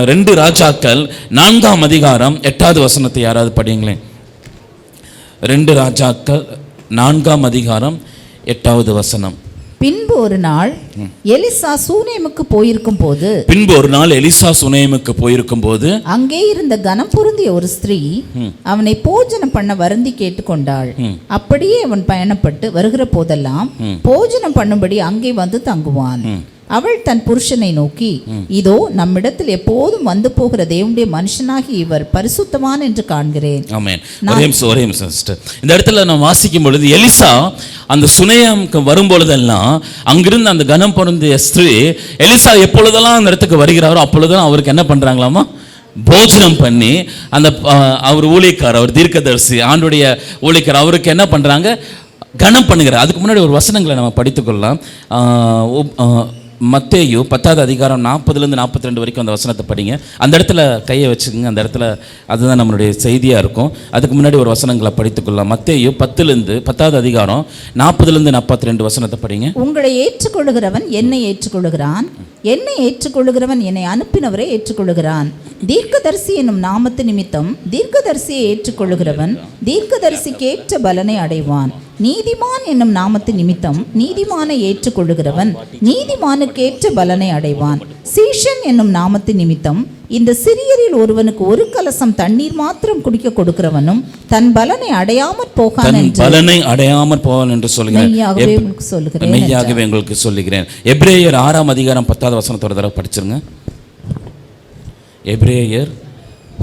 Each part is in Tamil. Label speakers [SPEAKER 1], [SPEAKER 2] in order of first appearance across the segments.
[SPEAKER 1] 2 ராஜாக்கள் 4ஆம் அதிகாரம் 8வது வசனத்தை யாராவது படிங்களேன். 2 ராஜாக்கள் 4ஆம் அதிகாரம் 8வது வசனம்.
[SPEAKER 2] பின்பு ஒரு நாள் எலிசா சூனேமுக்கு போயிருக்கும் போது அங்கே இருந்த கனம் பொருந்திய ஒரு ஸ்திரீ அவனை போஜனம் பண்ண வருந்தி கேட்டுக்கொண்டாள். அப்படியே அவன் பயணப்பட்டு வருகிற போதெல்லாம் போஜனம் பண்ணும்படி அங்கே வந்து தங்குவான். அவள் தன் புருஷனை நோக்கி, இதோ நம்மிடத்தில் எப்போதும் வந்து போகிற தேவனுடைய மனுஷனாகி இவர் பரிசுத்தவான் என்று காண்கிறேன்.
[SPEAKER 1] ஆமென். ஒரே சிஸ்டர், இந்த இடத்துல நான் வாசிக்கும் பொழுது எலிசா அந்த சுனேமுக்கு வரும் பொழுதெல்லாம் அங்கிருந்து அந்த கனம் பொருந்திய ஸ்திரீ எலிசா எப்பொழுதெல்லாம் அந்த இடத்துக்கு வருகிறாரோ அப்பொழுதெல்லாம் அவருக்கு என்ன பண்றாங்களாமா, போஜனம் பண்ணி அந்த அவர் ஊழியக்காரர், அவர் தீர்க்கதரிசி, ஆண்டுடைய ஊழியக்காரர், அவருக்கு என்ன பண்றாங்க, கனம் பண்ணுகிறார். அதுக்கு முன்னாடி ஒரு வசனங்களை நம்ம படித்துக்கொள்ளலாம். மத்தேயு 10வது அதிகாரம் 40லேருந்து 42 வரைக்கும் அந்த வசனத்தை படிங்க. அந்த இடத்துல கையை வச்சுக்கோங்க. அந்த இடத்துல அதுதான் நம்மளுடைய செய்தியாக இருக்கும். அதுக்கு முன்னாடி ஒரு வசனங்களை படித்துக்கொள்ளலாம். மத்தேயு 10வது அதிகாரம் 40லேருந்து 42 வசனத்தை படிங்க.
[SPEAKER 2] உங்களை ஏற்றுக்கொள்ளுகிறவன் என்னை ஏற்றுக்கொள்ளுகிறான், என்னை ஏற்றுக்கொள்ளுகிறவன் என்னை அனுப்பினவரை ஏற்றுக்கொள்ளுகிறான். தீர்க்கதரிசி என்னும் நாமத்து நிமித்தம் தீர்க்கதரிசியை ஏற்றுக்கொள்ளுகிறவன் தீர்க்கதரிசிக்கேற்ற பலனை அடைவான். நீதிமான் என்னும் நாமத்து நிமித்தம் நீதிமானை ஏற்றுக்கொள்ளுகிறவன் நீதிமானுக்கேற்ற பலனை அடைவான். சீஷன் என்னும் நாமத்து நிமித்தம் இந்த சிறியரில் ஒருவனுக்கு ஒரு கலசம் தண்ணீர் மாத்திரம் குடிக்க கொடுக்கிறவனும் தன் பலனை அடையாமற் போகான்
[SPEAKER 1] என்று சொல்லுகிறேன். மெய்யாகவே உங்களுக்கு சொல்லுகிறேன். எபிரேயர் 6ஆம் அதிகாரம் 10வது வசனத்தோட தடவை படிச்சிருங்க. எபிரேயர்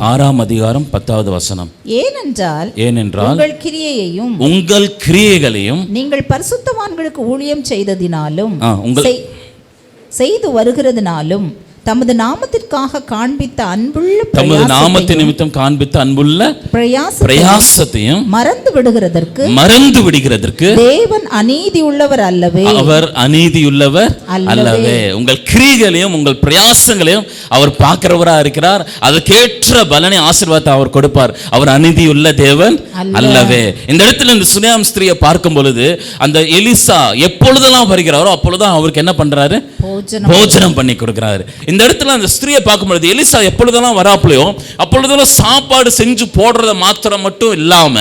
[SPEAKER 1] 6ஆம் அதிகாரம் 10வது வசனம்.
[SPEAKER 2] ஏனென்றால்
[SPEAKER 1] உங்கள் கிரியைகளையும்
[SPEAKER 2] நீங்கள் பரிசுத்தவான்களுக்கு ஊழியம் செய்ததினாலும் செய்து வருகிறதுனாலும் தமது நாமத்திற்காக காண்பித்த அன்புள்ள
[SPEAKER 1] பிரயாசத்தையும் மறந்து விடுகிறதற்கு
[SPEAKER 2] தேவன் அநீதி உள்ளவர் அல்லவே.
[SPEAKER 1] அவர் அநீதியுள்ளவர் அல்லவே. உங்கள் கிரியைகளையும் உங்கள் பிரயாசங்களையும் அவர் பார்க்கிறவரா இருக்கிறார். அதுக்கேற்ற பலனை ஆசீர்வாதத்தை அவர் கொடுப்பார். அவர் அநீதியுள்ள தேவன் அல்லவே. இந்த இடத்துல இந்த சுனேம் ஸ்திரியை பார்க்கும் பொழுது அந்த எலிசா எப்பொழுதெல்லாம் வருகிறாரோ அப்பொழுதுதான் அவருக்கு என்ன பண்றாரு, போஜனம் பண்ணி கொடுக்கிறாரு. இந்த இடத்துல அந்த ஸ்திரியை பார்க்கும்போது எலிசா எப்பொழுதெல்லாம் வராப்பலையோ அப்பொழுதெல்லாம் சாப்பாடு செஞ்சு போடுறத மாத்திரம் மட்டும் இல்லாம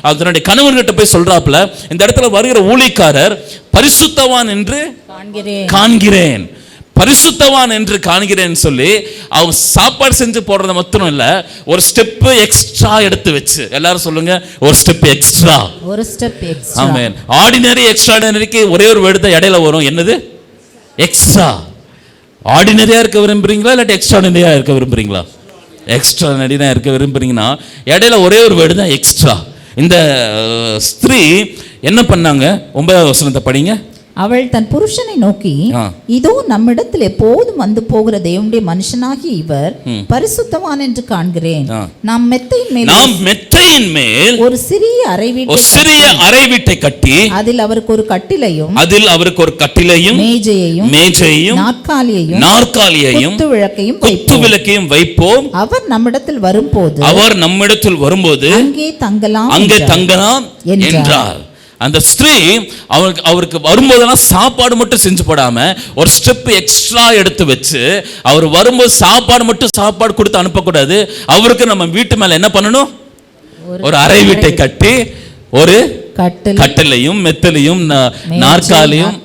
[SPEAKER 1] அதனுடைய கணவன்கிட்ட போய் சொல்றாப்புல, இந்த இடத்துல வருகிற ஊழியக்காரர் பரிசுத்தவான் என்று காண்கிறேன், பரிசுத்தவான் என்று காண்கிறேன் சொல்லி அவங்க சாப்பாடு செஞ்சு போடுறத மட்டும் இல்ல, ஒரு ஸ்டெப் எக்ஸ்ட்ரா எடுத்து வச்சு, எல்லாரும் சொல்லுங்க, ஒரு ஸ்டெப் எக்ஸ்ட்ரா. ஆமென். ஆர்டினரி எக்ஸ்ட்ராடினரிக்கு ஒரே ஒரு வேர்டு தான் இடையில வரும். என்னது? எக்ஸ்ட்ரா. ஆர்டினரியா இருக்க விரும்புறீங்களா இல்லாட்டி எக்ஸ்ட்ராடினரியா இருக்க விரும்புறீங்களா? எக்ஸ்ட்ராடினரியா இருக்க விரும்புறீங்கன்னா இடையில ஒரே ஒரு வேர்டு தான் எக்ஸ்ட்ரா. இந்த ஸ்திரீ என்ன பண்ணாங்க? 9வது வசனத்தை படிங்க.
[SPEAKER 2] அவள் தன் புருஷனை நோக்கி, இதோ நம்மிடத்தில் எப்போதும் வந்து போகிற தேவனுடைய மனுஷனாகி இவர் பரிசுத்தவான் என்று காண்கிறேன். நாம் மெத்தையின் மேல் ஒரு சிறிய அறை வீட்டை கட்டி அதில் அவருக்கு ஒரு கட்டிலையும் மேஜையையும் நாற்காலியையும் குத்துவிளக்கையும் வைப்போம். அவர் நம்மிடத்தில் வரும்போது அங்கே தங்கலாம் என்றார். அந்த ஸ்திரீ அவருக்கு வரும்போதெல்லாம் சாப்பாடு மட்டும் செஞ்சு போடாம ஒரு ஸ்டெப் எக்ஸ்ட்ரா எடுத்து வச்சு, அவர் வரும்போது சாப்பாடு கொடுத்து அனுப்பக்கூடாது. அவருக்கு நம்ம வீட்டு மேல என்ன பண்ணணும், ஒரு அறை வீட்டை கட்டி ஒரு கட்டிலையும் மெத்தலையும் நாற்காலியும்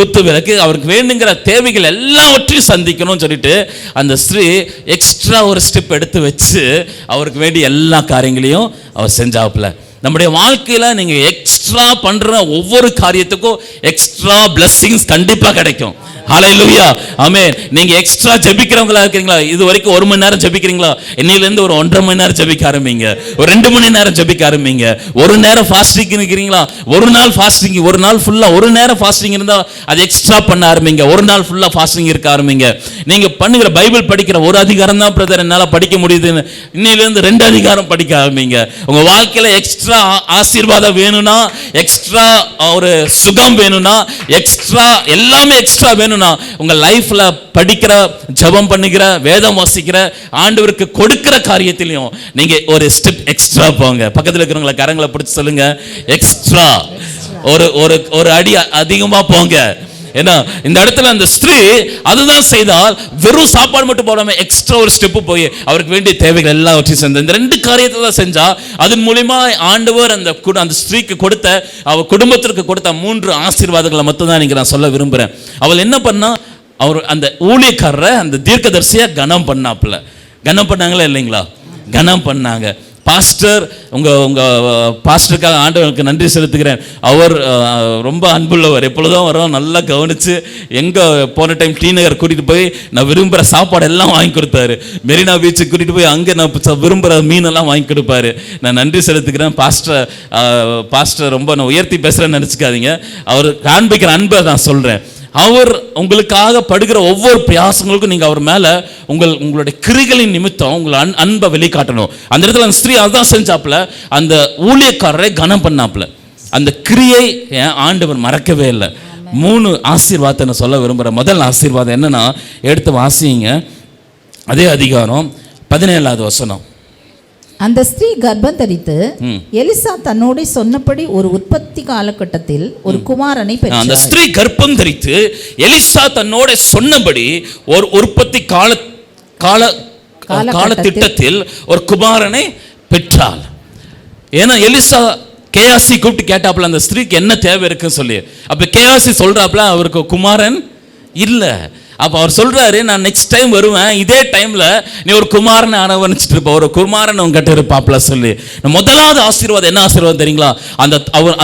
[SPEAKER 2] குத்துவிளக்கு அவருக்கு வேணுங்கிற தேவைகள் எல்லாவற்றையும் சந்திக்கணும்னு சொல்லிட்டு அந்த ஸ்திரீ எக்ஸ்ட்ரா ஒரு ஸ்டெப் எடுத்து வச்சு அவருக்கு வேண்டிய எல்லா காரியங்களையும் அவர் செஞ்சாப்புல. நம்முடைய வாழ்க்கையில நீங்க எக்ஸ்ட்ரா பண்ற ஒவ்வொரு காரியத்துக்கும் எக்ஸ்ட்ரா பிளெஸிங்ஸ் கண்டிப்பா கிடைக்கும். ஹல்லேலூயா, ஆமென். நீங்க எக்ஸ்ட்ரா ஜெபிக்கிறவங்களா இருக்கீங்களா? இது வரைக்கும் 1 மணி நேரம் ஜெபிக்கிறீங்களா? இன்னையில இருந்து ஒரு 1.5 மணி நேரம் ஜெபிக்க ஆரம்பிங்க. ஒரு 2 மணி நேரம் ஜெபிக்க ஆரம்பிங்க. ஒரு நேரம் ஃபாஸ்டிங் இருக்கிறீங்களா? ஒரு நாள் ஃபாஸ்டிங், ஒரு நாள் ஃபுல்லா ஒரு நேரம் ஃபாஸ்டிங் இருந்தா அது எக்ஸ்ட்ரா பண்ண ஆரம்பிங்க. ஒரு நாள் ஃபுல்லா ஃபாஸ்டிங் இருக்க ஆரம்பிங்க. நீங்க பண்ணுகிற பைபிள் படிக்கிற ஒரு அதிகாரம் தான் பிரதர் என்னால படிக்க முடியுதுன்னு இன்னையில இருந்து 2 அதிகாரம் படிக்க ஆரம்பிங்க. உங்க வாழ்க்கையில எக்ஸ்ட்ரா ஆசீர்வாதம் வேணும்னா, எக்ஸ்ட்ரா ஒரு சுகம் வேணும்னா, எக்ஸ்ட்ரா எல்லாமே எக்ஸ்ட்ரா வேணும்னா, உங்க லைஃப்ல படிக்கிற, ஜெபம் பண்ணுகிற, வேதம் வாசிக்கிற, ஆண்டவருக்கு கொடுக்கிற காரியத்திலையும் நீங்க ஒரு ஸ்டெப் எக்ஸ்ட்ரா போங்க. பக்கத்துல இருக்கிறவங்கள கரங்களை பிடிச்சு சொல்லுங்க, எக்ஸ்ட்ரா ஒரு அடி அதிகமா போங்க.
[SPEAKER 1] ஏன்னா இந்த இடத்துல அந்த ஸ்திரீ அதுதான் செய்தால், வெறும் சாப்பாடு மட்டும் போடாம எக்ஸ்ட்ரா ஒரு ஸ்டெப் போய் அவருக்கு வேண்டிய தேவைகள் எல்லாவற்றையும் செஞ்ச. இந்த 2 காரியத்தை தான் செஞ்சா. அதன் மூலமா ஆண்டவர் அந்த ஸ்திரீக்கு கொடுத்த, அவ குடும்பத்திற்கு கொடுத்த 3 ஆசீர்வாதங்களை மட்டும் தான் நீங்க நான் சொல்ல விரும்புறேன். அவள் என்ன பண்ணா, அவர் அந்த ஊழியக்காரரை அந்த தீர்க்கதரிசியா கனம் பண்ணாங்களா இல்லைங்களா? கனம் பண்ணாங்க. பாஸ்டர், உங்க பாஸ்டருக்காக ஆண்டவருக்கு நன்றி செலுத்துகிறேன். அவர் ரொம்ப அன்புள்ளவர், எப்பொழுதும் வரோம், நல்லா கவனிச்சு எங்க போன டைம் டி நகர் கூட்டிட்டு போய் நான் விரும்புகிற சாப்பாடு எல்லாம் வாங்கி கொடுத்தாரு. மெரினா பீச்சுக்கு கூட்டிட்டு போய் அங்கே நான் விரும்புகிற மீனெல்லாம் வாங்கி கொடுப்பாரு. நான் நன்றி செலுத்துக்கிறேன். பாஸ்டர் ரொம்ப நான் உயர்த்தி பேசுகிறேன்னு நினச்சிக்காதீங்க. அவர் காண்பிக்கிற அன்பை நான் சொல்கிறேன். அவர் உங்களுக்காக படுகிற ஒவ்வொரு பிரயாசங்களுக்கும் நீங்க அவர் மேல உங்களுடைய கிரிகளின் நிமித்தம் உங்களை அன்பை வெளிக்காட்டணும். அந்த இடத்துல அந்த ஸ்திரீ அதான் செஞ்சாப்புல, அந்த ஊழியக்காரரை கனம் பண்ணாப்புல. அந்த கிரியை ஆண்டவர் மறக்கவே இல்லை. 3 ஆசீர்வாதத்தை நான் சொல்ல விரும்புகிறேன். முதல் ஆசீர்வாதம் என்னன்னா, எடுத்து வாசிங்க, அதே அதிகாரம் 17வது வசனம்.
[SPEAKER 3] அந்த ஸ்திரீ கர்ப்பம் தரித்து எலிசா தன்னோட சொன்னபடி ஒரு உற்பத்தி காலகட்டத்தில் ஒரு குமாரனை பெற்றாள்.
[SPEAKER 1] அந்த ஸ்திரீ கர்ப்பம் தரித்து எலிசா தன்னோட சொன்னபடி ஒரு உற்பத்தி காலத்திட்டத்தில் ஒரு குமாரனை பெற்றாள். ஏன்னா எலிசா கேயாசி கூப்பிட்டு கேட்டாப்புல அந்த ஸ்திரீக்கு என்ன தேவை இருக்குன்னு சொல்லி. அப்ப கேயாசி சொல்றாப்புல அவருக்கு குமாரன் இல்ல. அப்போ அவர் சொல்றாரு, நான் நெக்ஸ்ட் டைம் வருவேன், இதே டைம்ல நீ ஒரு குமாரனை அரவணைச்சிட்டு இருப்ப, ஒரு குமாரன் உங்ககிட்ட இருப்பாப்ல சொல்லி. முதலாவது ஆசீர்வாதம் என்ன ஆசீர்வாதம் தெரியுங்களா?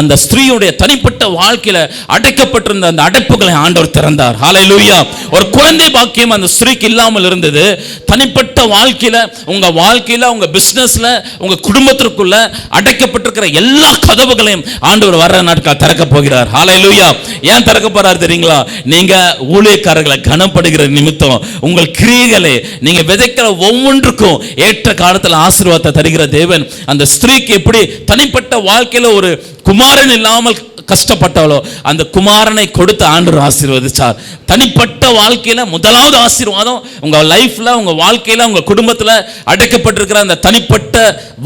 [SPEAKER 1] அந்த ஸ்திரீயுடைய தனிப்பட்ட வாழ்க்கையில அடைக்கப்பட்டிருந்த அந்த அடைப்புகளை ஆண்டவர் திறந்தார். ஹல்லேலூயா. ஒரு குழந்தை பாக்கியம் அந்த ஸ்திரீக்கு இல்லாமல் இருந்தது. தனிப்பட்ட வாழ்க்கையில, உங்க பிசினஸ்ல, உங்க குடும்பத்திற்குள்ள அடைக்கப்பட்டிருக்கிற எல்லா கதவுகளையும் ஆண்டவர் வர்ற நாட்கள் திறக்க போகிறார். ஹல்லேலூயா. ஏன் திறக்க போறார் தெரியுங்களா? நீங்க ஊழியக்காரர்களை கனப்படுகிற நிமித்தம், உங்கள் கிரியைகளை நீங்க விதைக்கிற ஒவ்வொன்றுக்கும் ஏற்ற காலத்தில் ஆசீர்வாதத்தை தருகிற தேவன். அந்த ஸ்திரீக்கு எப்படி தனிப்பட்ட வாழ்க்கையில ஒரு குமாரன் இல்லாமல் கஷ்டப்பட்டாலோ அந்த குமாரனை கொடுத்து ஆண்டவர் ஆசீர்வதிச்சார். தனிப்பட்ட வாழ்க்கையில முதலாவது ஆசீர்வாதம் உங்க லைஃப்ல, உங்க வாழ்க்கையில, உங்க குடும்பத்துல அடைக்கப்பட்டிருக்கிற அந்த தனிப்பட்ட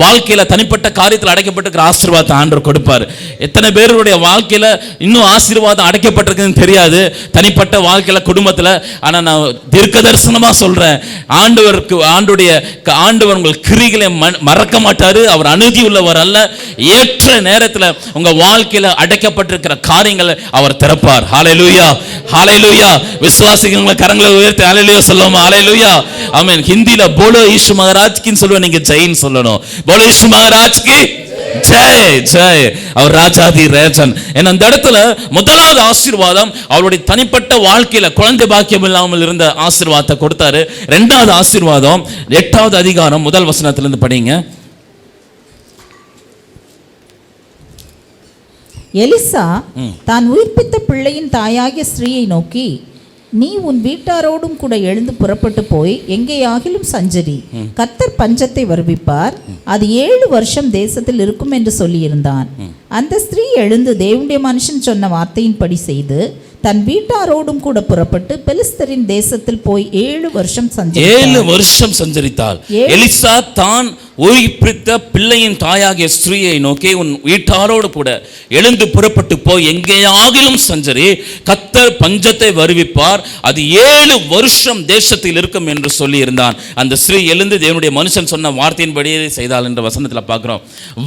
[SPEAKER 1] வாழ்க்கையில, தனிப்பட்ட காரியத்தில் அடைக்கப்பட்டிருக்கிற ஆசீர்வாதத்தை ஆண்டவர் கொடுப்பார். எத்தனை பேருடைய வாழ்க்கையில இன்னும் ஆசீர்வாதம் அடைக்கப்பட்டிருக்குன்னு தெரியாது, தனிப்பட்ட வாழ்க்கையில, குடும்பத்துல. ஆனா நான் தீர்க்க தரிசனமா சொல்றேன், ஆண்டவர் உங்கள் கிரிகளை மறக்க மாட்டாரு. அவர் அநீதி உள்ளவர் அல்ல. ஏற்ற நேரத்தில் உங்க வாழ்க்கையில அடைக்கப்பட்டிருக்கிற காரியங்களை அவர் திறப்பார். ஹல்லேலூயா, ஹல்லேலூயா. விசுவாசிகள் கரங்களை உயர்த்தி ஹல்லேலூயா சொல்லுவோம். ஹல்லேலூயா, ஆமென். ஹிந்தில போலோ ஈசு மகாராஜ் கி சொல்லுவோம், நீங்க ஜெயின் சொல்லணும். போலோ ஈசு மகாராஜ் கி ஜெய் ஜெய். அவர் ராஜாதி ராஜன். அந்த இடத்துல முதலாவது ஆசீர்வாதம் அவருடைய தனிப்பட்ட வாழ்க்கையில குழந்தை பாக்கியம் இல்லாமல் இருந்த ஆசீர்வாதத்தை கொடுத்தாரு. 2வது ஆசீர்வாதம் 8வது அதிகாரம் 1 வசனத்திலிருந்து படிங்க.
[SPEAKER 3] எலிசா தான் உயிர்ப்பித்த பிள்ளையின் தாயாகிய ஸ்திரீயை நோக்கி, நீ உன் வீட்டாரோடும் கூட எழுந்து புறப்பட்டு போய் எங்கேயாகிலும் சஞ்சரி, கர்த்தர் பஞ்சத்தை வருவிப்பார், அது 7 வருஷம் தேசத்தில் இருக்கும் என்று சொல்லியிருந்தான். அந்த ஸ்திரீ எழுந்து தேவனுடைய மனுஷன் சொன்ன வார்த்தையின்படி செய்து தன் வீட்டாரோடும் கூட புறப்பட்டு பெலிஸ்தரின் தேசத்தில் போய் 7 வருஷம்
[SPEAKER 1] சஞ்சரித்தாள். எலிசா தான் உயிர்ப்பித்த பிள்ளையின் தாயாகிய ஸ்திரீயை நோக்கி, உன் வீட்டாரோடு கூட எழுந்து புறப்பட்டு போய் எங்கேயாகிலும் சஞ்சரி, கர்த்தர் பஞ்சத்தை வருவிப்பார், அது 7 வருஷம் தேசத்தில் இருக்கும் என்று சொல்லி இருந்தான். அந்த ஸ்திரீ எழுந்து தேவனுடைய மனுஷன் சொன்ன வார்த்தையின்படியே செய்தாள் என்ற வசனத்தில் பார்க்கிறோம்.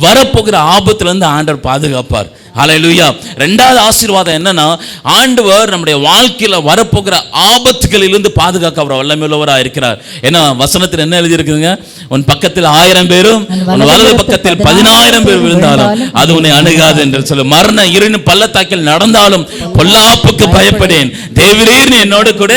[SPEAKER 1] வரப்போகிற ஆபத்திலிருந்து ஆண்டவர் பாதுகாப்பார். ஹல்லேலூயா. 2வது ஆசீர்வாதம் என்னன்னா, ஆண்டவர் நம்முடைய வாழ்க்கையில வரப்போகிற ஆபத்துகளிலிருந்து பாதுகாக்க அவர் வல்லமையுள்ளவராக இருக்கிறார். ஏன்னா வசனத்தில் என்ன எழுதி இருக்குதுங்க? உன் பக்கத்தில் 1000 பேரும் உன் வலது பக்கத்தில் 10,000 பேர் விழுந்தாலும் அது உன்னை அணுகாது என்று சொல்லு. மரண இருளின் பள்ளத்தாக்கில் நடந்தாலும் பொல்லாப்புக்கு பயப்படேன், தேவரீர் என்னோடு கூட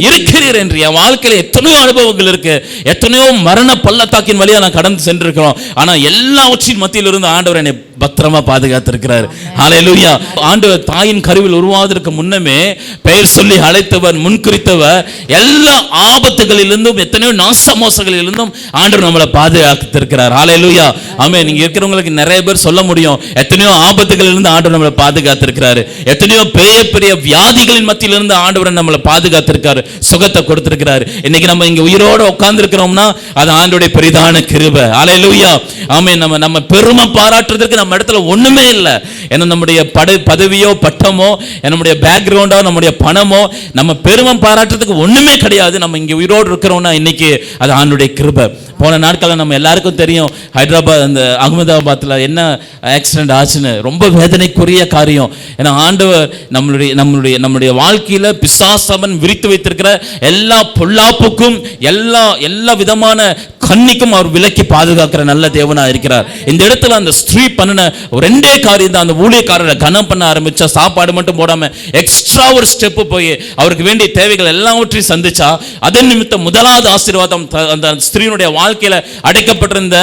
[SPEAKER 1] இருக்கிறீர் என்று. என் வாழ்க்கையில எத்தனையோ அனுபவங்கள் இருக்கு, எத்தனையோ மரண பள்ளத்தாக்கின் வழியா நான் கடந்து சென்றிருக்கிறோம். ஆனா எல்லாவற்றின் மத்தியில் இருந்து ஆண்டவர் என்னை பத்திரமா பாதுகாத்திருக்கிறார். ஹல்லேலூயா. ஆண்டவர் தாயின் கருவில் உருவாவதற்கு முன்னமே பெயர் சொல்லி அழைத்தவர், முன்குறித்தவர். எல்லா ஆபத்துகளிலிருந்தும், எத்தனையோ நாசமோசங்களிலிருந்தும் ஆண்டவர் நம்மளை பாதுகாத்திருக்கிறார். ஹல்லேலூயா, ஆமென். நீங்க இருக்கிறவங்களுக்கு நிறைய பேர் சொல்ல முடியும், எத்தனையோ ஆபத்துகளிலிருந்து ஆண்டவர் நம்மளை பாதுகாத்திருக்கிறாரு. எத்தனையோ பெரிய பெரிய வியாதிகளின் மத்தியிலிருந்து ஆண்டவர் நம்மளை பாதுகாத்திருக்காரு, சுகத்தை கொடுத்திருக்கிறாரு. இன்னைக்கு நம்ம இங்க உயிரோட உட்கார்ந்து இருக்கிறோம்னா அது ஆண்டவருடைய பெரிதான கிருபை. ஹல்லேலூயா, ஆமென். நம்ம பெருமை பாராட்டுறதுக்கு நம்ம
[SPEAKER 2] நம்ம இடத்துல ஒண்ணுமே இல்லை. ஏன்னா நம்முடைய பதவியோ பட்டமோ நம்முடைய பேக்ரவுண்டோ நம்முடைய பணமோ நம்ம பெருமை பாராட்டுறதுக்கு ஒண்ணுமே கிடையாது. நம்ம இங்க உயிரோடு இருக்கிறோம்னா இன்னைக்கு அது ஆண்டவருடைய கிருபை. போன நாட்களில் நம்ம எல்லாருக்கும் தெரியும், ஹைதராபாத் அந்த அகமதாபாத்தில் என்ன ஆக்சிடென்ட் ஆச்சுன்னு. ரொம்ப வேதனைக்குரிய காரியம். ஏன்னா ஆண்டவர் நம்மளுடைய வாழ்க்கையில பிசாசவன் விரித்து வைத்திருக்கிற எல்லா பொல்லாப்புக்கும் எல்லா விதமான கண்ணிக்கும் அவர் விலக்கி பாதுகாக்கிற நல்ல தேவனா இருக்கிறார். இந்த இடத்துல அந்த ஸ்திரீ பண்ணின ரெண்டே காரியம் தான். அந்த ஊழியக்காரரை கனம் பண்ண ஆரம்பிச்சா, சாப்பாடு மட்டும் போடாம எக்ஸ்ட்ரா ஒரு ஸ்டெப் போய் அவருக்கு வேண்டிய தேவைகள் எல்லாவற்றையும் சந்திச்சா, அதன் நிமித்தம் முதலாவது ஆசீர்வாதம் அந்த ஸ்திரீனுடைய வாழ்க்கையில அடைக்கப்பட்டிருந்த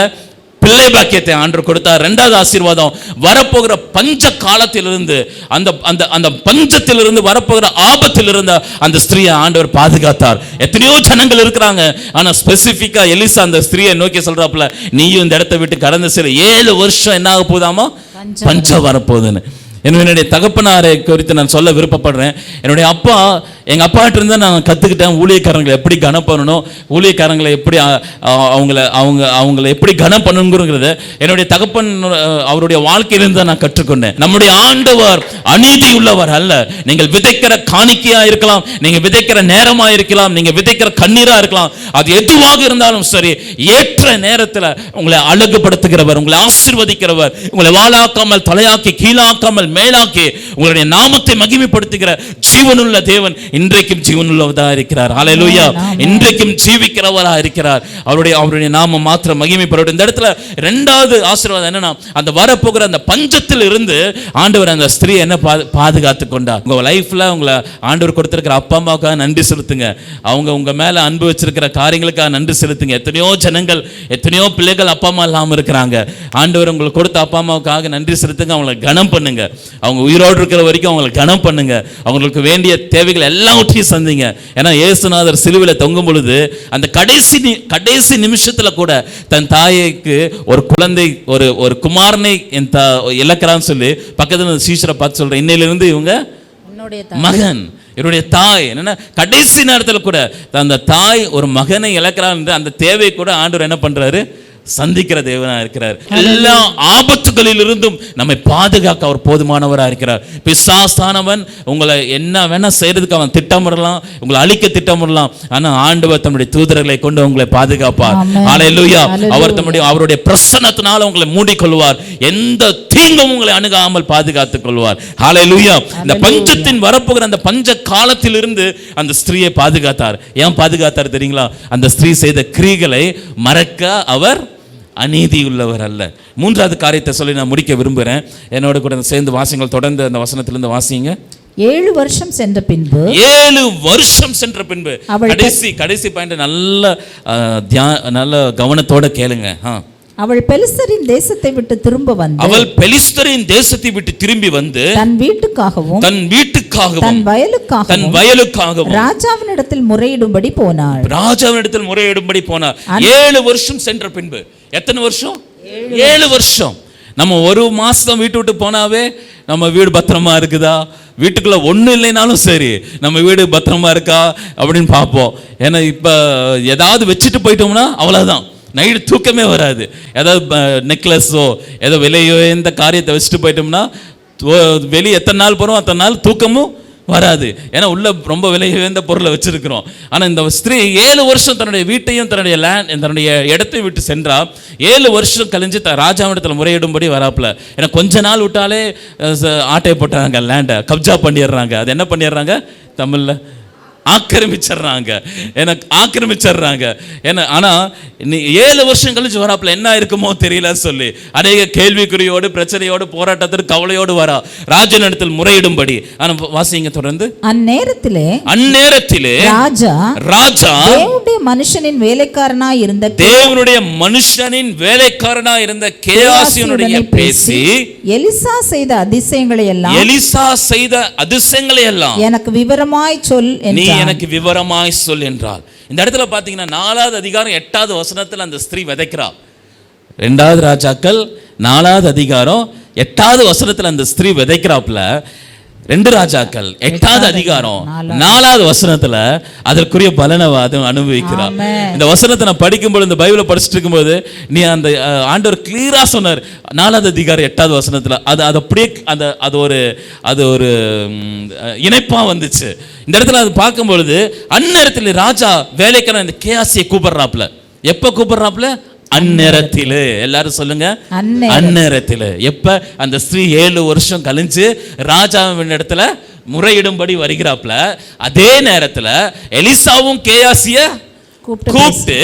[SPEAKER 2] பிள்ளை பாக்கியத்தை ஆண்டவர் கொடுத்தார். இரண்டாவது ஆசீர்வாதம், வரப்போகிற பஞ்ச காலத்திலிருந்து அந்த பஞ்சத்திலிருந்து வரப்போகிற ஆபத்திலிருந்து அந்த ஸ்திரீயை ஆண்டவர் பாதுகாத்தார். எத்தனையோ ஜனங்கள் இருக்கிறாங்க, ஆனா ஸ்பெசிபிக்கா எலிசா அந்த ஸ்திரீயை நோக்கி சொல்றாப்புல, நீயும் இந்த இடத்தை விட்டு கடந்து சில 7 வருஷம் என்ன ஆக போதாமா, பஞ்சம் வரப்போகுதுன்னு. என்னுடைய தகப்பனாரை குறித்து நான் சொல்ல விருப்பப்படுறேன். என்னுடைய அப்பா, எங்கள் அப்பாட்ட இருந்து நான் கற்றுக்கிட்டேன் ஊழியக்காரங்களை எப்படி கனம் பண்ணணும், ஊழியக்காரங்களை எப்படி அவங்கள எப்படி கனம் பண்ணணுங்கிறத என்னுடைய தகப்பன் அவருடைய வாழ்க்கையிலிருந்து நான் கற்றுக்கொண்டேன். நம்முடைய ஆண்டவர் அநீதி உள்ளவர் அல்ல. நீங்கள் விதைக்கிற காணிக்கையா இருக்கலாம், நீங்க விதைக்கிற நேரமா இருக்கலாம், நீங்க விதைக்கிற கண்ணீரா இருக்கலாம், அது எதுவாக இருந்தாலும் சரி, ஏற்ற நேரத்தில் உங்களை அழகுபடுத்துகிறவர், உங்களை ஆசீர்வதிக்கிறவர், உங்களை வாழாக்காமல் தலையாக்கி கீழாக்காமல் மேலாக்கி உங்களுடைய நாமத்தை மகிமைப்படுத்துகிற ஜீவனுள்ள தேவன் இன்றைக்கும் ஜீவனுள்ளவராக இருக்கிறார். ஹல்லேலூயா. இன்றைக்கும் ஜீவிக்கிறவரா இருக்கிறார். அவருடைய நாமம் மாத்திரம் மகிமைப்படும். இந்த இடத்துல இரண்டாவது ஆசீர்வாதம் என்னன்னா, அந்த வரப்போகிற அந்த பஞ்சத்தில் இருந்து ஆண்டவர் அந்த ஸ்திரீ என்ன பாதுகாத்து கொண்டார். உங்க லைஃப்ல உங்களை ஆண்டவர் கொடுத்திருக்கிற அப்பா அம்மாவுக்காக நன்றி செலுத்துங்க. அவங்க உங்க மேல அன்பு வச்சிருக்கிற காரியங்களுக்காக நன்றி செலுத்துங்க. எத்தனையோ ஜனங்கள், எத்தனையோ பிள்ளைகள் அப்பா அம்மா இல்லாம இருக்கிறாங்க. ஆண்டவர் உங்களுக்கு கொடுத்த அப்பா அம்மாவுக்காக நன்றி செலுத்துங்க. அவங்களை கனம் பண்ணுங்க. அவங்க உயிரோடு இருக்கிற வரைக்கும் அவங்களை கனம் பண்ணுங்க. அவங்களுக்கு வேண்டிய தேவைகள் எல்லாவற்றையும் சந்திங்க. ஏன்னா இயேசுநாதர் சிலுவையில் தொங்கும் பொழுது அந்த கடைசி நிமிஷத்துல கூட தன் தாய்க்கு ஒரு குழந்தை, ஒரு குமாரனை இழக்கிறான்னு சொல்லி பக்கத்துல சீஷரை பார்த்து சொல்றேன், இன்னையிலிருந்து இவங்க மகன், என்னுடைய தாய். என்னன்னா கடைசி நேரத்தில் கூட அந்த தாய் ஒரு மகனை இழக்கிறான் என்று அந்த தேவை கூட ஆண்டவர் என்ன பண்றாரு, சந்திக்கிற தேவனா இருக்கிறார். எல்லா ஆபத்துகளிலிருந்தும் நம்மை பாதுகாக்க அவர் போதுமானவரா இருக்கிறார். பிசாசானவன் உங்களை என்ன வேணா செய்யறதுக்கு அவன் திட்டமிடலாம், உங்களை அழிக்க திட்டமிடலாம். ஆனா ஆண்டவர் தம்முடைய தூதர்களை கொண்டு உங்களை பாதுகாப்பார். ஹல்லேலூயா. அவர் அவருடைய பிரசன்னத்தினால உங்களை மூடிக்கொள்வார். எந்த தீங்கும் உங்களை அணுகாமல் பாதுகாத்துக் கொள்வார். ஹல்லேலூயா. இந்த பஞ்சத்தின் வரப்போகிற அந்த பஞ்ச காலத்திலிருந்து அந்த ஸ்திரீயை பாதுகாத்தார். ஏன் பாதுகாத்தார் தெரியுங்களா? அந்த ஸ்திரீ செய்த கிரியைகளை மறக்க அவர் அநீதி உள்ளவர் அல்ல. மூன்றாவது காரியத்தை சொல்லி நான் முடிக்க விரும்புகிறேன். என்னோட கூட சேர்ந்து வாசிங்கள். தொடர்ந்து அந்த வசனத்திலிருந்து வாசிங்க.
[SPEAKER 3] 7 வருஷம் சென்ற பின்பு,
[SPEAKER 2] 7 வருஷம் சென்ற பின்பு, கடைசி பாயிண்ட் நல்ல கவனத்தோட கேளுங்க.
[SPEAKER 3] அவள் பெலிஸ்தரின் தேசத்தை விட்டு திரும்பி வந்து தன் வீட்டுக்காகவும் தன் வயலுக்காகவும் ராஜாவினிடத்தில் முறையிடும்படி போனாள்.
[SPEAKER 2] 7 வருஷம் சென்ற பின்பு. எத்தனை வருஷம்? 7 வருஷம். நம்ம ஒரு மாசம் வீட்டு விட்டு போனாவே நம்ம வீடு பத்திரமா இருக்குதா, வீட்டுக்குள்ள ஒன்றும் இல்லைனாலும் சரி நம்ம வீடு பத்திரமா இருக்கா அப்படின்னு பார்ப்போம். ஏன்னா இப்போ ஏதாவது வச்சுட்டு போயிட்டோம்னா அவ்வளோதான், நைட்டு தூக்கமே வராது. ஏதாவது நெக்லஸோ ஏதோ விலையோ இந்த காரியத்தை வச்சுட்டு போயிட்டோம்னா வெளியே எத்தனை நாள் போகிறோம் அத்தனை நாள் தூக்கமும் வராது. ஏன்னா உள்ள ரொம்ப விலை உயர்ந்த பொருளை வச்சிருக்கிறோம். ஆனால் இந்த ஸ்திரீ 7 வருஷம் தன்னுடைய வீட்டையும் தன்னுடைய இடத்தை விட்டு சென்றா. 7 வருஷம் கழிஞ்சு ராஜாவிடத்தில் முறையிடும்படி வராப்புல. ஏன்னா கொஞ்ச நாள் விட்டாலே ஆட்டை போட்டுறாங்க, லேண்டை கப்ஜா பண்ணிடுறாங்க. அது என்ன பண்ணிடுறாங்க தமிழ்ல, ஆக்கிரமிச்சிடுறாங்க. ஏன்னா ஆனால் 7 வருஷம் கழிச்சு வராப்புல என்ன இருக்குமோ தெரியல சொல்லி அநேக கேள்விக்குறியோடு பிரச்சனையோடு போராட்டத்திற்கு கவலையோடு வரா ராஜனிடத்தில் முறையிடும்படி. ஆனால் வாசிங்க தொடர்ந்து.
[SPEAKER 3] அந்நேரத்திலே ராஜா தேவனுடைய மனுஷனின் வேலைக்காரனாய் இருந்த கேயாசியுடைய பேசி எலிசா செய்த அதிசயங்களை எல்லாம் எனக்கு விவரமாய் சொல் என்றார். இந்த இடத்துல பாத்தீங்கன்னா 4வது அதிகாரம் 8வது வசனத்தில் அந்த ஸ்திரீ விதைக்கிறார். 2வது ராஜாக்கள் 4வது அதிகாரம் 8வது வசனத்தில் அந்த ஸ்திரீ விதைக்கிறாப்புல.
[SPEAKER 2] 2 ராஜாக்கள் 8வது அதிகாரம் 4வது வசனத்துல அதற்குரிய பலனை அனுபவிக்கிறார். இந்த வசனத்தை நான் படிக்கும்போது, இந்த பைபிளை படிச்சுட்டு இருக்கும்போது, நீ அந்த ஆண்டவர் கிளியரா சொன்னார். 4வது அதிகாரம் 8வது வசனத்துல அது அப்படியே அது ஒரு இணைப்பா வந்துச்சு. இந்த இடத்துல அது பார்க்கும்பொழுது, அந்நேரத்தில் ராஜா வேலைக்கான இந்த கேயாசியை கூப்பிடுறாப்ல. எப்ப கூப்பிடுறாப்ல? அந்நேரத்திலே. எல்லாரும் சொல்லுங்க, அந்நேரத்திலே. எப்ப? அந்த ஸ்திரீ 7 வருஷம் கழிஞ்சு ராஜாவின் இடத்துல முறையிடும்படி வருகிறாப்ல, அதே நேரத்துல எலிசாவும் கேயாசிய கூப்பிட்டு,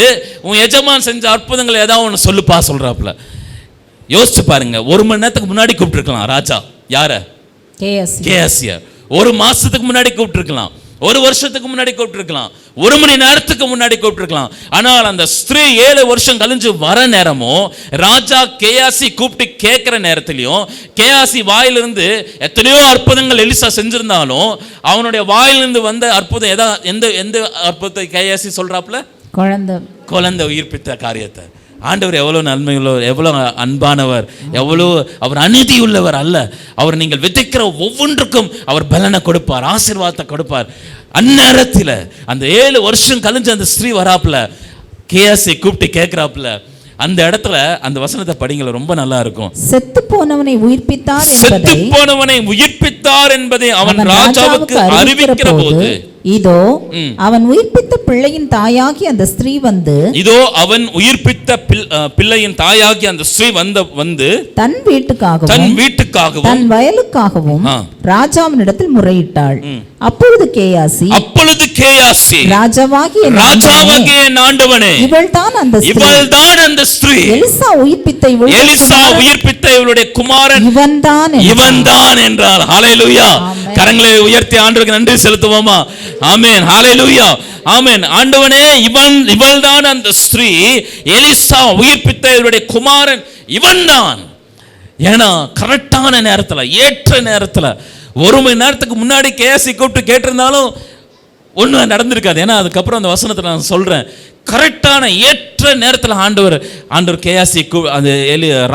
[SPEAKER 2] உன் எஜமான் செஞ்ச அற்புதங்களை ஏதாவது ஒன்று சொல்லுப்பா சொல்றாப்ல. யோசிச்சு பாருங்க, 1 மணி நேரத்துக்கு முன்னாடி கூப்பிட்டுருக்கலாம் ராஜா. யார? கேயாசிய. 1 மாசத்துக்கு முன்னாடி கூப்பிட்டுருக்கலாம், 1 வருஷத்துக்கு முன்னாடி கூப்பிட்டுருக்கலாம், 1 மணி நேரத்துக்கு முன்னாடி கூப்பிட்டுருக்கலாம். ஆனால் அந்த ஸ்திரீ 7 வருஷம் கழிஞ்சு வர நேரமும், ராஜா கேயாசி கூப்பிட்டு கேட்கிற நேரத்திலையும், கேயாசி வாயிலிருந்து எத்தனையோ அற்புதங்கள் எலிசா செஞ்சிருந்தாலும், அவனுடைய வாயிலிருந்து வந்த அற்புதம் எந்த அற்புதத்தை கேயாசி சொல்றாப்ல? குழந்தை உயிர்ப்பித்த காரியத்தை. ஆண்டவர் எவ்வளவு நன்மையுள்ளவர், எவ்வளவு அன்பானவர், எவ்வளவு அவர் அநீதி உள்ளவர் அல்ல. அவர் நீங்கள் விதைக்கிற ஒவ்வொன்றுக்கும் அவர் பலனை கொடுப்பார், ஆசீர்வாதத்தை கொடுப்பார். அந்நேரத்தில் அந்த 7 வருஷம் கழிஞ்சு அந்த ஸ்திரீ வராப்புல, கேயாசியை கூப்பிட்டு கேட்கிறாப்புல. அந்த இடத்துல அந்த வசனத்தை படிங்கள, ரொம்ப நல்லா இருக்கும்.
[SPEAKER 3] செத்து போனவனை
[SPEAKER 2] உயிர்ப்பித்தார் என்பதை அவன் ராஜாவுக்கு அறிவிக்கிற போது,
[SPEAKER 3] இதோ அவன் உயிர்ப்பித்த பிள்ளையின் தாயாகி அந்த ஸ்திரீ வந்து,
[SPEAKER 2] இதோ அவன் உயிர்ப்பித்த பிள்ளையின் தாயாகி அந்த ஸ்திரீ வந்து தன் வீட்டுக்காகவும்
[SPEAKER 3] தன் வயலுக்காகவும் ராஜாவினிடத்தில் முறையிட்டாள். அப்பொழுது கேயாசி ராஜாவாகிய
[SPEAKER 2] என் ஆண்டவனே,
[SPEAKER 3] இவள்தான் அந்த ஸ்திரீ, எலிசா உயிர்ப்பித்த இவளுடைய குமாரன்
[SPEAKER 2] இவன்தான் என்றார். ஹல்லேலூயா. கரங்களை உயர்த்தி ஆண்டவருக்கு நன்றி செலுத்துவோமா? ஆமென். ஹல்லேலூயா. ஆமென். ஆண்டவனே, இவள்தான் அந்த ஸ்திரீ, எலிசா உயிர்ப்பித்த இவளுடைய குமாரன் இவன்தான். ஏன்னா கரெக்டான நேரத்துல, ஏற்ற நேரத்துல, 1 மணி நேரத்துக்கு முன்னாடி கேசி கூப்பிட்டு கேட்டிருந்தாலும் ஒன்றும் நடந்திருக்காது. ஏன்னா அதுக்கப்புறம் அந்த வசனத்தை நான் சொல்றேன், கரெக்டான ஏற்ற நேரத்தில் ஆண்டவர் கேயாசி அந்த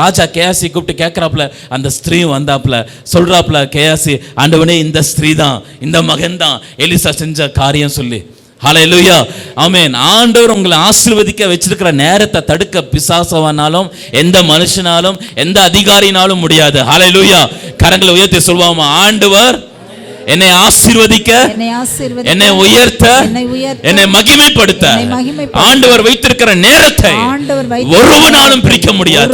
[SPEAKER 2] ராஜா கேயாசி கூப்பிட்டு கேட்கிறாப்புல. அந்த ஸ்திரீயும் வந்தாப்புல, சொல்றாப்புல கேயாசி, ஆண்டவனே இந்த ஸ்திரீ தான், இந்த மகன் தான் எலிசா செஞ்ச காரியம் சொல்லி. ஹல்லேலூயா. ஆமென். ஆண்டவர் உங்களை ஆசீர்வதிக்க வச்சிருக்கிற நேரத்தை தடுக்க பிசாசவானாலும், எந்த மனுஷனாலும், எந்த அதிகாரினாலும் முடியாது. ஹல்லேலூயா. கரங்களை உயர்த்தி சொல்வாமா, ஆண்டவர் என்னை ஆசீர்வதிக்க, என்னை உயர்த்த, என்னை மகிமைப்படுத்த ஆண்டவர் வைத்திருக்கிற நேரத்தை ஒருவனாலும் பிரிக்க முடியாது.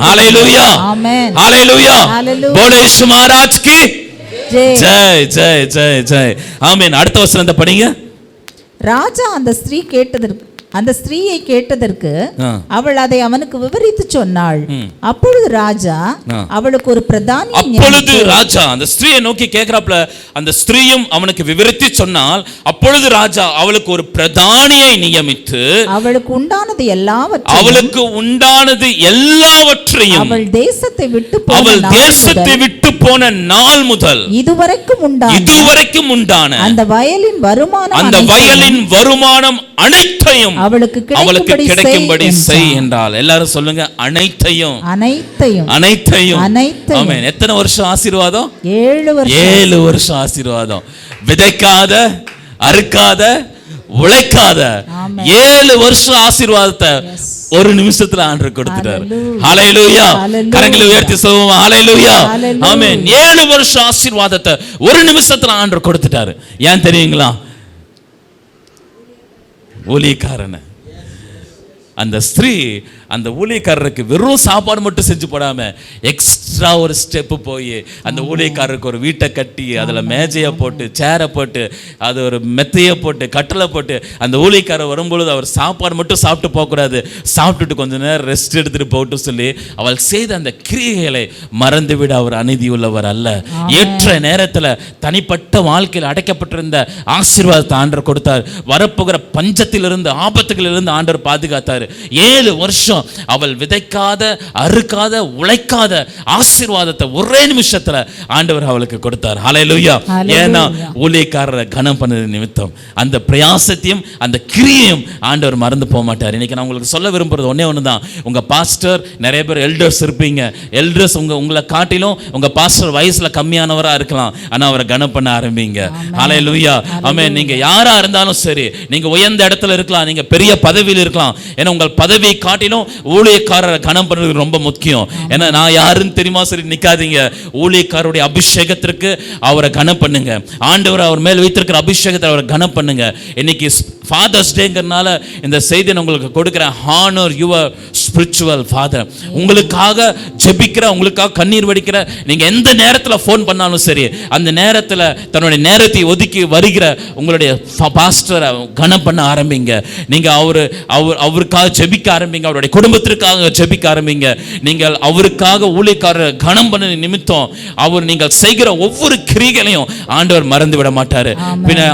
[SPEAKER 2] ஹல்லேலூயா. ஹல்லேலூயா. போலே இயேசு மகாராஜ் கி ஜெய் ஜெய் ஜெய் ஜெய். ஆமென். அடுத்த வசனத்தை படிங்க.
[SPEAKER 3] ராஜா அந்த ஸ்திரீயை கேட்டதற்கு அவள் அதை அவனுக்கு விவரித்து சொன்னாள். அப்பொழுது ராஜா அவளுக்கு ஒரு
[SPEAKER 2] ராஜா அந்த ஸ்திரீயை நோக்கி கேட்கிறாப்ல. அந்த ஸ்திரீயும் அவனுக்கு விவரித்து சொன்னால், அப்பொழுது ராஜா அவளுக்கு ஒரு பிரதானியை நியமித்து,
[SPEAKER 3] அவளுக்கு உண்டானது
[SPEAKER 2] எல்லாவற்றையும்
[SPEAKER 3] அவள் தேசத்தை
[SPEAKER 2] விட்டு போன நாள் முதல் இதுவரைக்கும் உண்டான அந்த வயலின் வருமானம் அனைத்தையும் அவளுக்கு கிடைக்கும்படி செய் என்றால். எல்லாரும் சொல்லுங்க, அனைத்தையும். ஆமென். எத்தனை வருஷம் ஆசீர்வாதம்? 7 வருஷம் ஆசீர்வாதம். விதைக்காத, அறுக்காத, உழைக்காத 7 வருஷம் ஆசீர்வாதத்தை 1 நிமிஷத்துல ஆண்டவர் கொடுத்துட்டார். ஹல்லேலூயா. கரங்களை உயர்த்தி சொல்லுவோம், ஹல்லேலூயா. ஆமென். 7 வருஷம் ஆசீர்வாதத்தை 1 நிமிஷத்துல ஆண்டவர் கொடுத்துட்டாரு. ஏன் தெரியுங்களா? ஊழியக்காரன். அந்த ஸ்திரீ அந்த ஊழியக்காரருக்கு வெறும் சாப்பாடு மட்டும் செஞ்சு போடாம எக்ஸ்ட்ரா ஒரு ஸ்டெப்பு போய் அந்த ஊழியக்காரருக்கு ஒரு வீட்டை கட்டி, அதில் மேஜையை போட்டு, சேரை போட்டு, அது ஒரு மெத்தையை போட்டு, கட்டளை போட்டு, அந்த ஊழியக்காரர் வரும்பொழுது அவர் சாப்பாடு மட்டும் சாப்பிட்டு போகக்கூடாது, சாப்பிட்டுட்டு கொஞ்ச நேரம் ரெஸ்ட் எடுத்துட்டு போட்டு சொல்லி அவள் செய்த அந்த கிரியைகளை மறந்துவிட அவர் அநீதி உள்ளவர் அல்ல. ஏற்ற நேரத்தில் தனிப்பட்ட வாழ்க்கையில் அடைக்கப்பட்டிருந்த ஆசீர்வாதத்தை ஆண்டவர் கொடுத்தார். வரப்போகிற பஞ்சத்திலிருந்து, ஆபத்துகளிலிருந்து ஆண்டவர் பாதுகாத்தார். 7 வருஷம் வருஷம் அவள் விதைக்காத, அறுக்காத, உழைக்காத ஆசீர்வாதத்தை ஒரே நிமிஷத்துல ஆண்டவர் அவளுக்கு கொடுத்தார். ஹல்லேலூயா. ஏன்னா ஊழியக்காரரை கனம் பண்ணது நிமித்தம் அந்த பிரயாசத்தையும் அந்த கிரியையும் ஆண்டவர் மறந்து போக மாட்டார். இன்னைக்கு நான் உங்களுக்கு சொல்ல விரும்புறது ஒண்ணே ஒண்ணுதான். உங்க பாஸ்டர், நிறைய பேர் எல்டர்ஸ் இருப்பீங்க. எல்டர்ஸ் உங்களை காட்டிலும் உங்க பாஸ்டர் வயசுல கம்மியானவரா இருக்கலாம், ஆனா அவரை கனம் பண்ண ஆரம்பிங்க. ஹல்லேலூயா. ஆமென். நீங்க யாரா இருந்தாலும் சரி, நீங்க உயர்ந்த இடத்துல இருக்கலாம், நீங்க பெரிய பதவியில் இருக்கலாம். ஏன்னா உங்கள் பதவியை காட்டிலும் ஊழியக்காரரை கனம் பண்றது ரொம்ப முக்கியம். ஏன்னா நான் யாருன்னு தெரியுமா சரி நிக்காதீங்க. ஊழியக்காரருடைய அபிஷேகத்திற்கு அவரை கனம் பண்ணுங்க. ஆண்டவர் அவர் மேல் வைத்திருக்கிற அபிஷேகத்தை அவரை கனம் பண்ணுங்க. இன்னைக்கு ஃபாதர்ஸ் டேங்கிறனால இந்த செய்தியை உங்களுக்கு கொடுக்கிறேன். Honour your spiritual father. உங்களுக்காக ஜெபிக்கிற, உங்களுக்காக கண்ணீர் வடிக்கிற, நீங்க எந்த நேரத்துல ஃபோன் பண்ணாலும் சரி, அந்த நேரத்துல தன்னுடைய நேரத்தை ஒதுக்கி வருகிற உங்களுடைய பாஸ்டரை கனம் பண்ண ஆரம்பிங்க. நீங்க அவருக்காக ஜெபிக்க ஆரம்பிங்க. அவருடைய குடும்பத்திற்காக ஜெபிக்க ஆரம்பிங்க. நீங்கள் அவருக்காக ஊழியக்காரர் கனம் பண்ண நிமித்தம் அவர் நீங்கள் செய்கிற ஒவ்வொரு கிரியைகளையும் ஆண்டவர் மறந்து விட மாட்டாரு. பின்ன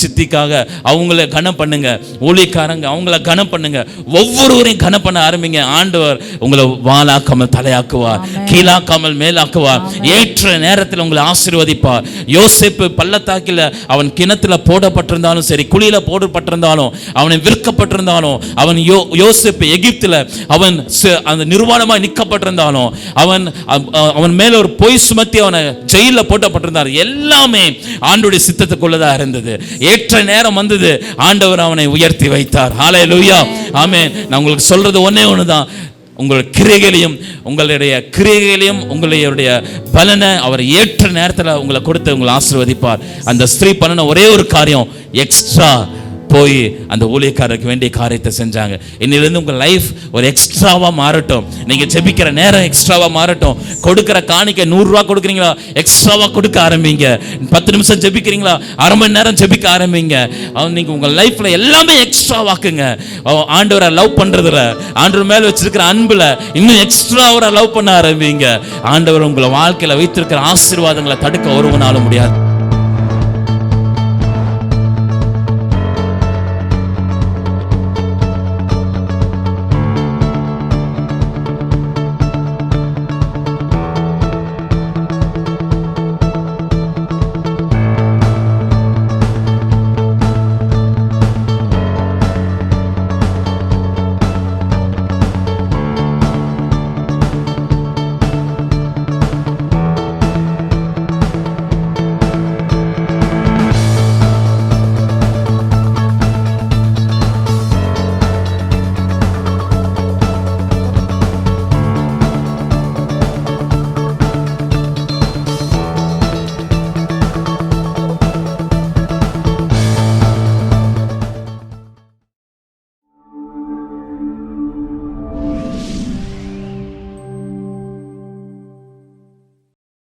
[SPEAKER 2] சித்திக்காக அவங்கள கனம் பண்ணுங்க, ஊழியக்காரங்க அவங்கள கனம் பண்ணுங்க, ஒவ்வொருவரையும் கனம் பண்ண ஆரம்பிங்க. ஆண்டவர் உங்களை வாளாக்காமல் தலையாக்குவார், கீழாக்காமல் மேலாக்குவார். ஏற்ற நேரத்தில் உங்களை ஆசீர்வதிப்பார். யோசேப்பு பள்ளத்தாக்கில் அவன் கிணத்துல போடப்பட்டிருந்தாலும் சரி, குழியில போடப்பட்டிருந்தாலும், அவனை விற்கப்பட்டிருந்தாலும், அவன் யோசேப்பு எகிப்தில் அவன் அந்த நிர்வாணமாய் நிற்கப்பட்டிருந்தாலும், அவன் மேல ஒரு பொய் சுமத்தி அவனை ஜெயில போட்டப்பட்டிருந்தார். எல்லாமே ஆண்டவருடைய சித்தத்துக்குள்ளதா இருந்தது. ஏற்ற நேரம் வந்தது, ஆண்டவர் அவனை உயர்த்தி வைத்தார். ஹல்லேலூயா. ஆமென். நான் உங்களுக்கு சொல்றது ஒண்ணே ஒண்ணுதான். உங்களுடைய கிரியைகளையும் உங்களுடைய பலனை அவர் ஏற்ற நேரத்தில் உங்களை கொடுத்து உங்களை ஆசீர்வதிப்பார். அந்த ஸ்திரீ பண்ணின ஒரே ஒரு காரியம், எக்ஸ்ட்ரா போய் அந்த ஊழியக்காரருக்கு வேண்டிய காரியத்தை செஞ்சாங்க. இன்னிலிருந்து உங்க லைஃப் ஒரு எக்ஸ்ட்ராவா மாறட்டும். நீங்க ஜெபிக்கிற நேரம் எக்ஸ்ட்ராவா மாறட்டும். கொடுக்கிற காணிக்கை 100 ரூபா கொடுக்குறீங்களா, எக்ஸ்ட்ராவா கொடுக்க ஆரம்பிங்க. 10 நிமிஷம் ஜெபிக்கிறீங்களா, அரை மணி நேரம் ஜெபிக்க ஆரம்பிங்க. நீங்க உங்க லைஃப்ல எல்லாமே எக்ஸ்ட்ராவாக்குங்க. ஆண்டவரை லவ் பண்றதுல, ஆண்டவர் மேல வச்சிருக்கிற அன்புல இன்னும் எக்ஸ்ட்ரா அவரை லவ் பண்ண ஆரம்பிங்க. ஆண்டவர் உங்களை வாழ்க்கையில வைத்திருக்கிற ஆசீர்வாதங்களை தடுக்க ஒருவனால முடியாது.